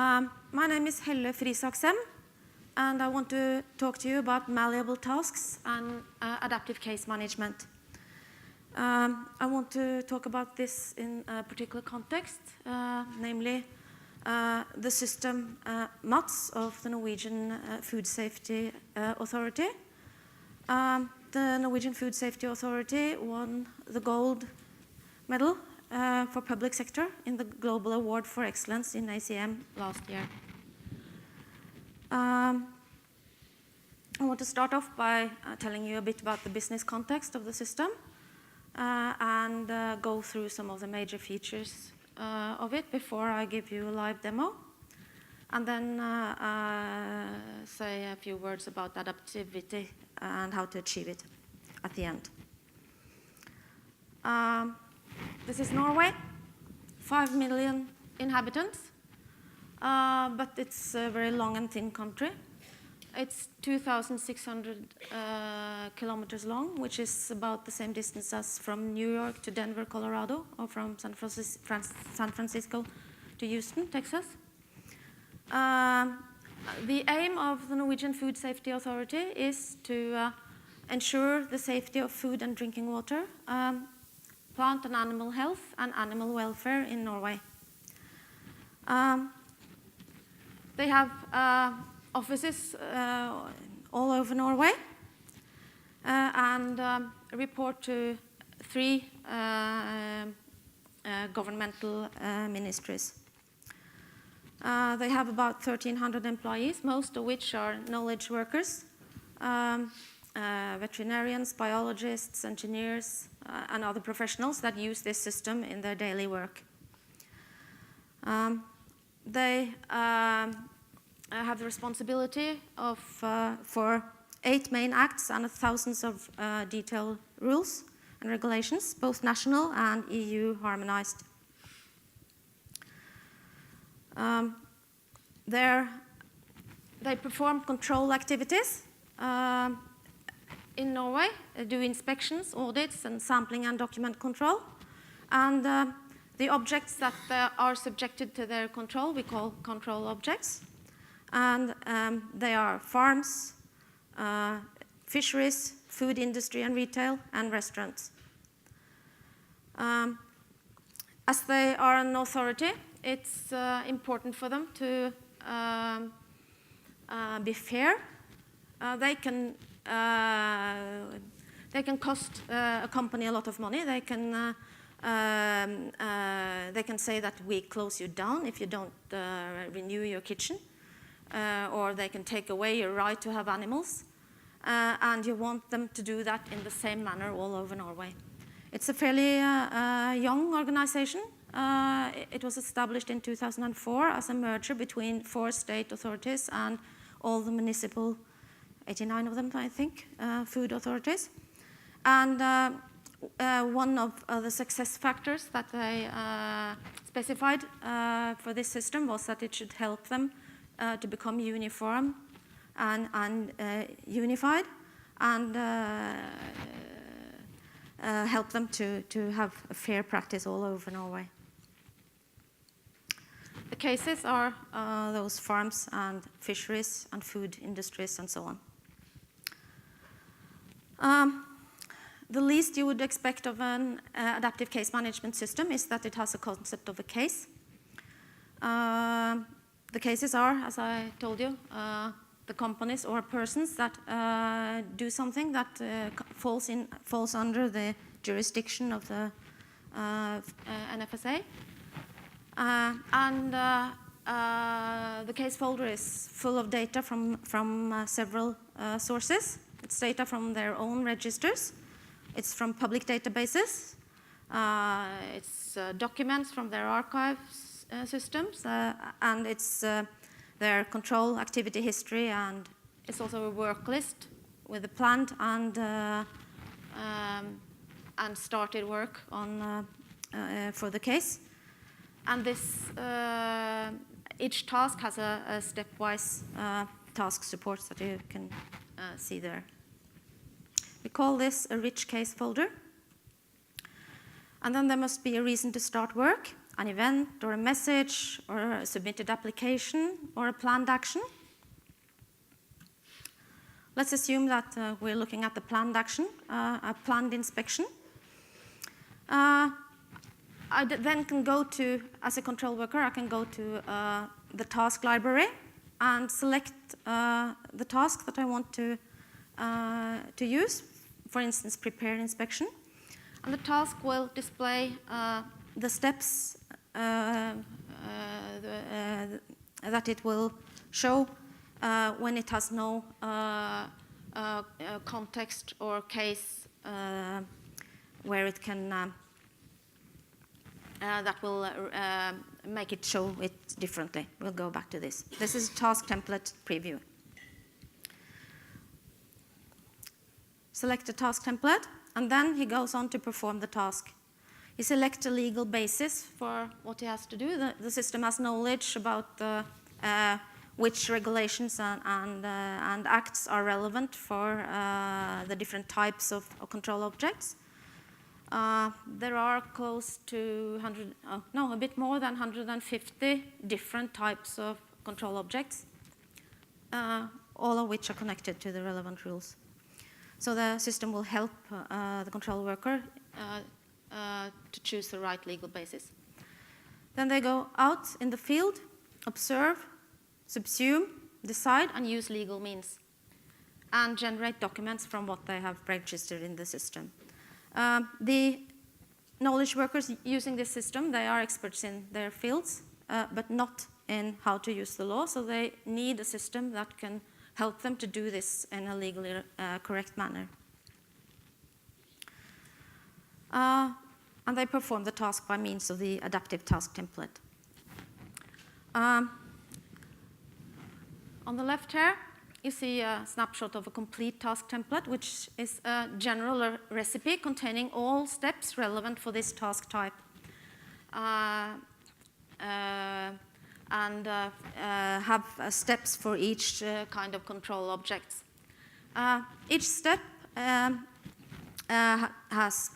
My name is Helle Frisak Sem, and I want to talk to you about malleable tasks and adaptive case management. I want to talk about this in a particular context, namely the system MATS of the Norwegian Food Safety Authority. The Norwegian Food Safety Authority won the gold medal for public sector in the Global Award for Excellence in ACM last year. I want to start off by telling you a bit about the business context of the system and go through some of the major features of it before I give you a live demo, and then say a few words about adaptivity and how to achieve it at the end. This is Norway, 5 million inhabitants, but it's a very long and thin country. It's 2,600 kilometers long, which is about the same distance as from New York to Denver, Colorado, or from San Francisco to Houston, Texas. The aim of the Norwegian Food Safety Authority is to ensure the safety of food and drinking water, plant and animal health, and animal welfare in Norway. They have offices all over Norway and report to 3 governmental ministries. They have about 1,300 employees, most of which are knowledge workers, veterinarians, biologists, engineers, and other professionals that use this system in their daily work. They have the responsibility of, for 8 main acts and thousands of detailed rules and regulations, both national and EU harmonized. They perform control activities in Norway, do inspections, audits, and sampling and document control. And the objects that are subjected to their control we call control objects. And they are farms, fisheries, food industry and retail, and restaurants. As they are an authority, it's important for them to be fair. They can cost a company a lot of money. They can say that we close you down if you don't renew your kitchen, or they can take away your right to have animals, and you want them to do that in the same manner all over Norway. It's a fairly young organization. It was established in 2004 as a merger between 4 state authorities and all the municipal, 89 of them, I think, food authorities. And one of the success factors that they specified for this system was that it should help them to become uniform and unified, and help them to have a fair practice all over Norway. The cases are those farms and fisheries and food industries and so on. The least you would expect of an adaptive case management system is that it has a concept of a case. The cases are, as I told you, the companies or persons that do something that falls under the jurisdiction of the NFSA. The case folder is full of data from several sources. It's data from their own registers. It's from public databases. It's documents from their archives systems, and it's their control activity history, and it's also a work list with a planned and started work on for the case. And this each task has a stepwise task support that you can see there. We call this a rich case folder. And then there must be a reason to start work. an event or a message or a submitted application or a planned action. Let's assume that we're looking at the planned action, a planned inspection. I then can go to, as a control worker, I can go to the task library and select the task that I want to use, for instance, prepare inspection. And the task will display the steps that it will show when it has no context or case where it can that will make it show it differently. We'll go back to this. This is task template preview. Select the task template, and then he goes on to perform the task. He selects a legal basis for what he has to do. The system has knowledge about which regulations and acts are relevant for the different types of control objects. There are close to a bit more than 150 different types of control objects, all of which are connected to the relevant rules. So the system will help the control worker to choose the right legal basis. Then they go out in the field, observe, subsume, decide, and use legal means, and generate documents from what they have registered in the system. The knowledge workers using this system, they are experts in their fields, but not in how to use the law, so they need a system that can help them to do this in a legally correct manner. And they perform the task by means of the adaptive task template. On the left here, you see a snapshot of a complete task template, which is a general recipe containing all steps relevant for this task type. And have steps for each kind of control objects. Each step has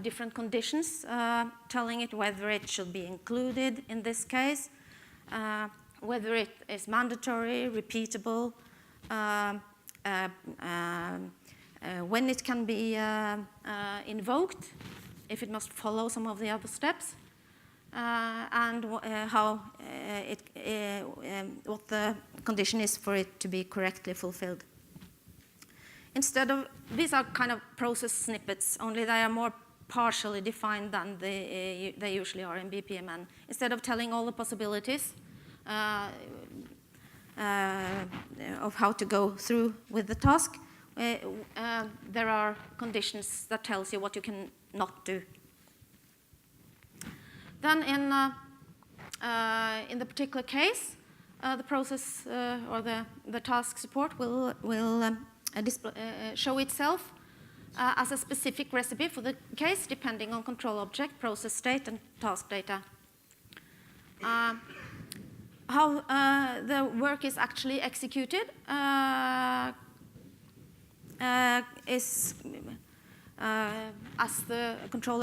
different conditions telling it whether it should be included in this case, whether it is mandatory, repeatable, when it can be invoked, if it must follow some of the other steps, and how what the condition is for it to be correctly fulfilled. Instead of, these are kind of process snippets, only they are more partially defined than they usually are in BPMN. Instead of telling all the possibilities of how to go through with the task, there are conditions that tells you what you can not do. Then in the particular case, the process or the task support will show itself as a specific recipe for the case, depending on control object, process state, and task data. How the work is actually executed is as the control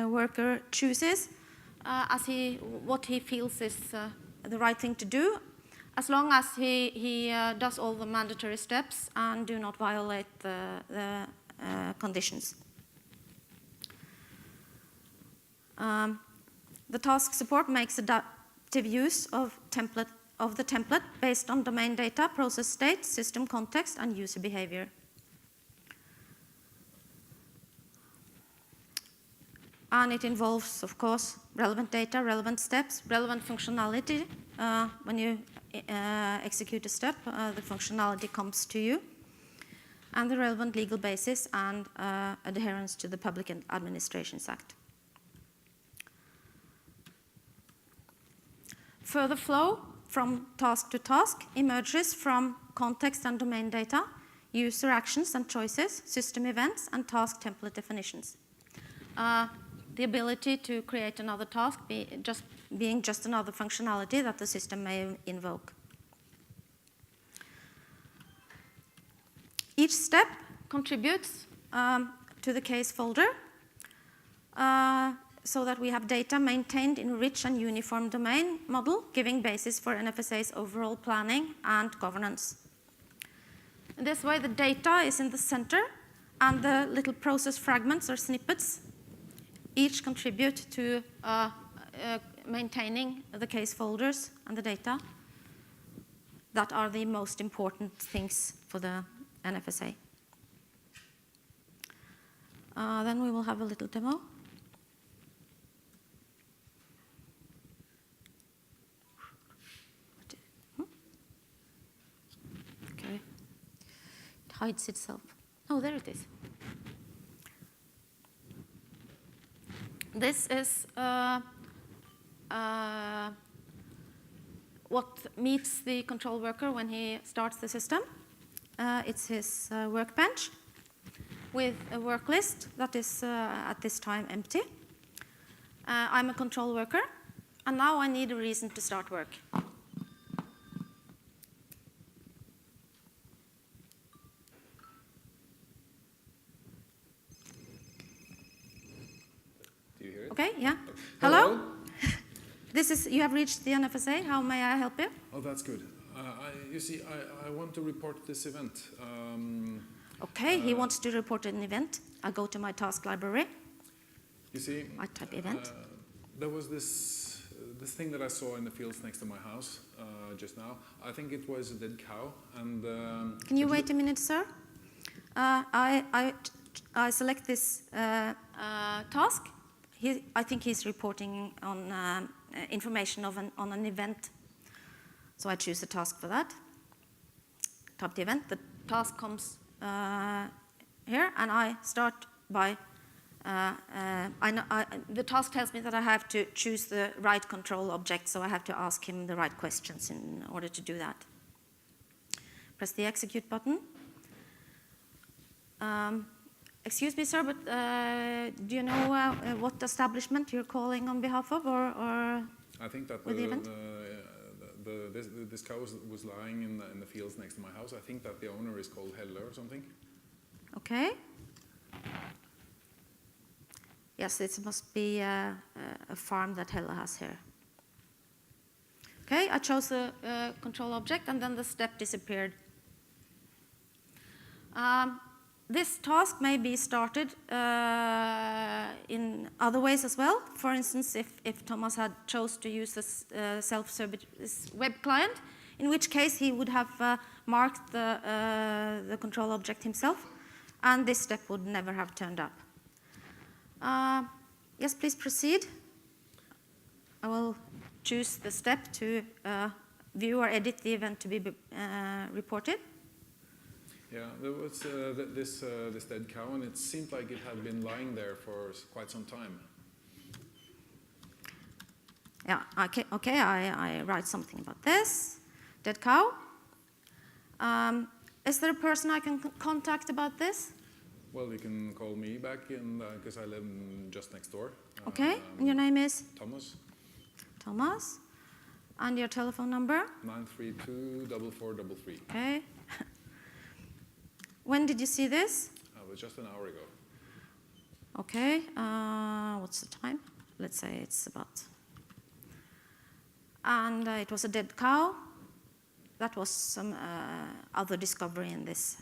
worker chooses, what he feels is the right thing to do, as long as he does all the mandatory steps and do not violate the conditions. The task support makes adaptive use of the template based on domain data, process state, system context, and user behavior. And it involves, of course, relevant data, relevant steps, relevant functionality. When you execute a step, the functionality comes to you, and the relevant legal basis and adherence to the Public Administrations Act. Further flow from task to task emerges from context and domain data, user actions and choices, system events, and task template definitions. The ability to create another task being just another functionality that the system may invoke. Each step contributes to the case folder. so that we have data maintained in a rich and uniform domain model, giving basis for NFSA's overall planning and governance. In this way, the data is in the center, and the little process fragments or snippets each contribute to maintaining the case folders and the data that are the most important things for the NFSA. Then we will have a little demo. Okay. It hides itself. Oh, there it is. This is what meets the control worker when he starts the system. It's his workbench with a work list that is at this time empty. I'm a control worker, and now I need a reason to start work. Do you hear it? Okay, yeah. Hello? Hello? You have reached the NFSA. How may I help you? Oh, that's good. You see, I want to report this event. Okay, he wants to report an event. I go to my task library. You see, I type event. there was this thing that I saw in the fields next to my house just now. I think it was a dead cow. And can you wait a minute, sir? I select this task. I think he's reporting on information on an event. So I choose a task for that. Type the event. The task comes here, and I start by, the task tells me that I have to choose the right control object, so I have to ask him the right questions in order to do that. Press the execute button. Excuse me, sir, but do you know what establishment you're calling on behalf of, or I think that with the event? This cow was lying in the fields next to my house. I think that the owner is called Helle or something. Okay. Yes, it must be a farm that Helle has here. Okay, I chose a control object, and then the step disappeared. This task may be started in other ways as well. For instance, if Thomas had chose to use this self-service web client, in which case he would have marked the control object himself, and this step would never have turned up. Yes, please proceed. I will choose the step to view or edit the event to be reported. Yeah, there was this dead cow, and it seemed like it had been lying there for quite some time. Yeah, okay, I write something about this. Dead cow. Is there a person I can contact about this? Well, you can call me back, because I live just next door. Okay, and your name is? Thomas. Thomas. And your telephone number? 932-4433. Okay. When did you see this? It was just an hour ago. Okay, what's the time? Let's say it's about. And it was a dead cow. That was some other discovery in this.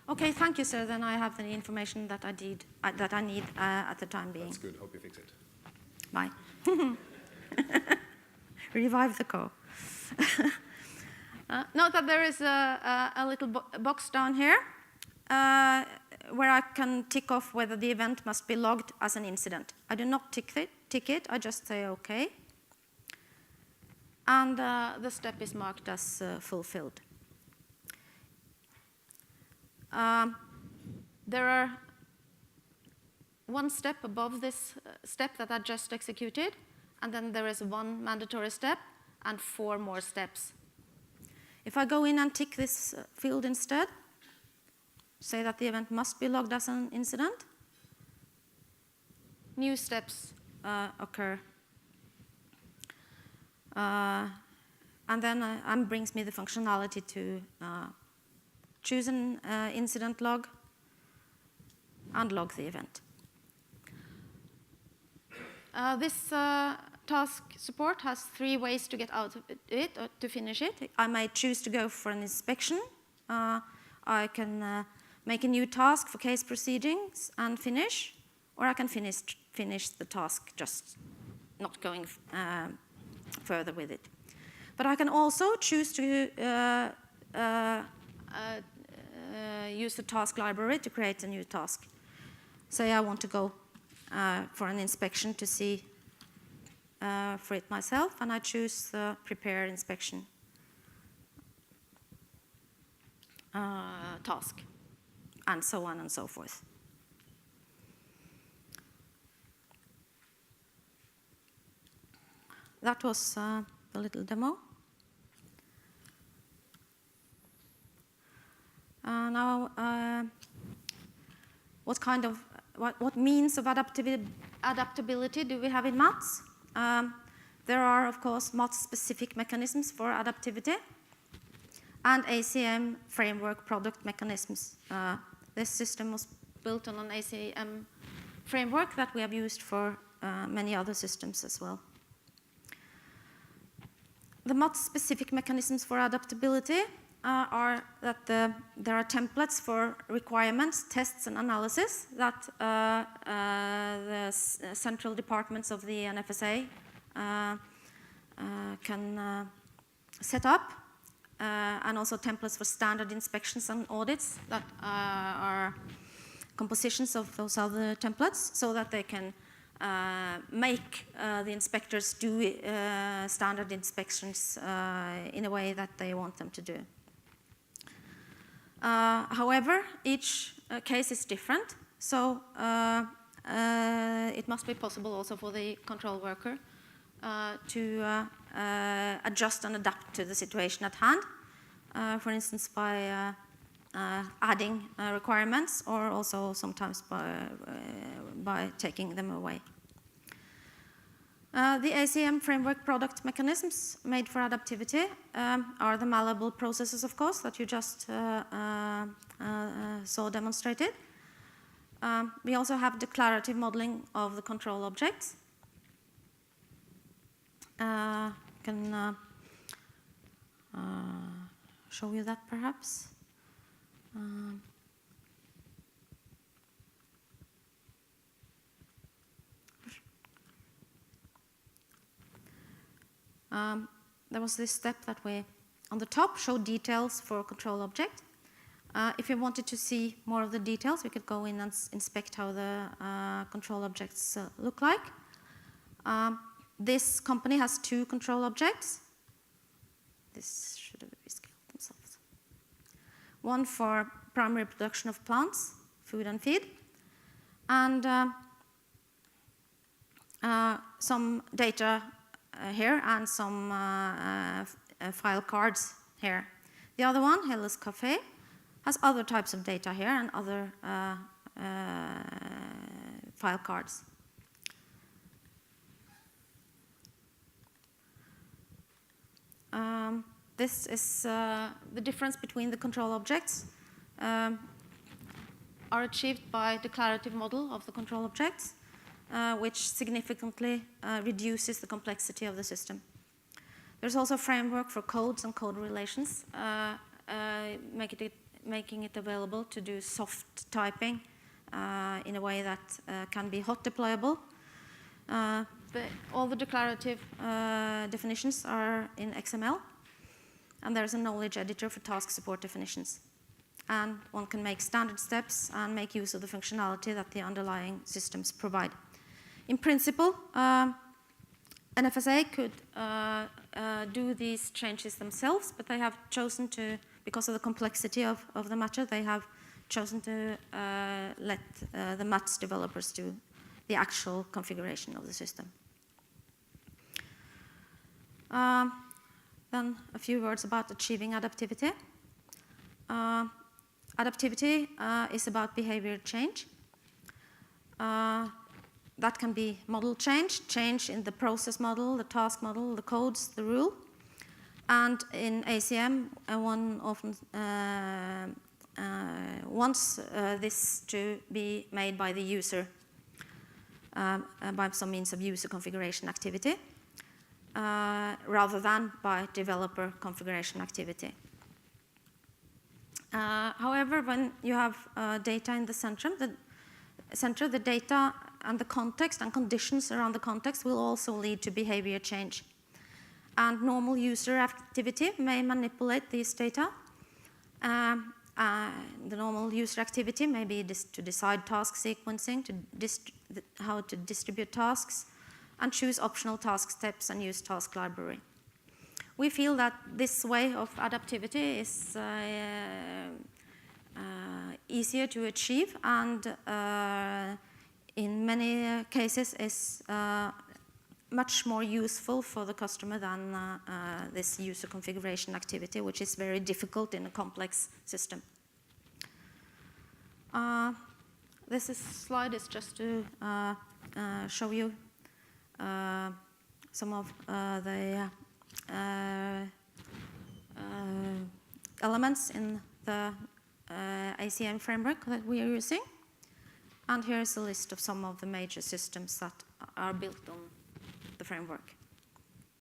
Okay, thank you, sir. Then I have the information that I need at the time being. That's good. Hope you fix it. Bye. Revive the cow. Note that there is a little box down here where I can tick off whether the event must be logged as an incident. I do not tick it, I just say OK. And the step is marked as fulfilled. There are one step above this step that I just executed, and then there is one mandatory step and 4 more steps. If I go in and tick this field instead, say that the event must be logged as an incident, new steps occur. And then brings me the functionality to choose an incident log and log the event. This task support has 3 ways to get out of it or to finish it. I may choose to go for an inspection. I can make a new task for case proceedings and finish, or I can finish the task just not going further with it. But I can also choose to use the task library to create a new task. Say I want to go for an inspection to see for it myself, and I choose the prepare inspection task, and so on and so forth. That was the little demo. Now, what means of adaptability do we have in MATS? There are, of course, MATS-specific mechanisms for adaptivity and ACM framework product mechanisms. This system was built on an ACM framework that we have used for many other systems as well. The MATS-specific mechanisms for adaptability are that there are templates for requirements, tests, and analysis that the central departments of the NFSA can set up, and also templates for standard inspections and audits that are compositions of those other templates, so that they can make the inspectors do standard inspections in a way that they want them to do. However, each case is different, so it must be possible also for the control worker to adjust and adapt to the situation at hand, for instance by adding requirements, or also sometimes by taking them away. The ACM framework product mechanisms made for adaptivity are the malleable processes, of course, that you just saw demonstrated. We also have declarative modeling of the control objects. Can show you that perhaps. There was this step that we, on the top, showed details for a control object. If you wanted to see more of the details, we could go in and inspect how the control objects look like. This company has 2 control objects. This should have rescaled themselves. One for primary production of plants, food and feed, and some data here and some file cards here. The other one, Helle's Cafe, has other types of data here and other file cards. This is the difference between the control objects are achieved by declarative model of the control objects, which significantly reduces the complexity of the system. There's also a framework for codes and code relations, making it available to do soft typing in a way that can be hot deployable. All the declarative definitions are in XML, and there's a knowledge editor for task support definitions. And one can make standard steps and make use of the functionality that the underlying systems provide. In principle, NFSA could do these changes themselves, but they have chosen to, because of the complexity of the matter, they have chosen to let the MATS developers do the actual configuration of the system. Then a few words about achieving adaptivity. Adaptivity is about behavior change. That can be model change, change in the process model, the task model, the codes, the rule. And in ACM, one often wants this to be made by the user. by some means of user configuration activity, rather than by developer configuration activity. However, when you have data in the center, the data and the context and conditions around the context will also lead to behavior change. And normal user activity may manipulate these data. The normal user activity may be to decide task sequencing, how to distribute tasks, and choose optional task steps and use task library. We feel that this way of adaptivity is easier to achieve and in many cases is much more useful for the customer than this user configuration activity, which is very difficult in a complex system. This slide is just to show you some of the elements in the ACM framework that we are using. And here is a list of some of the major systems that are built on the framework.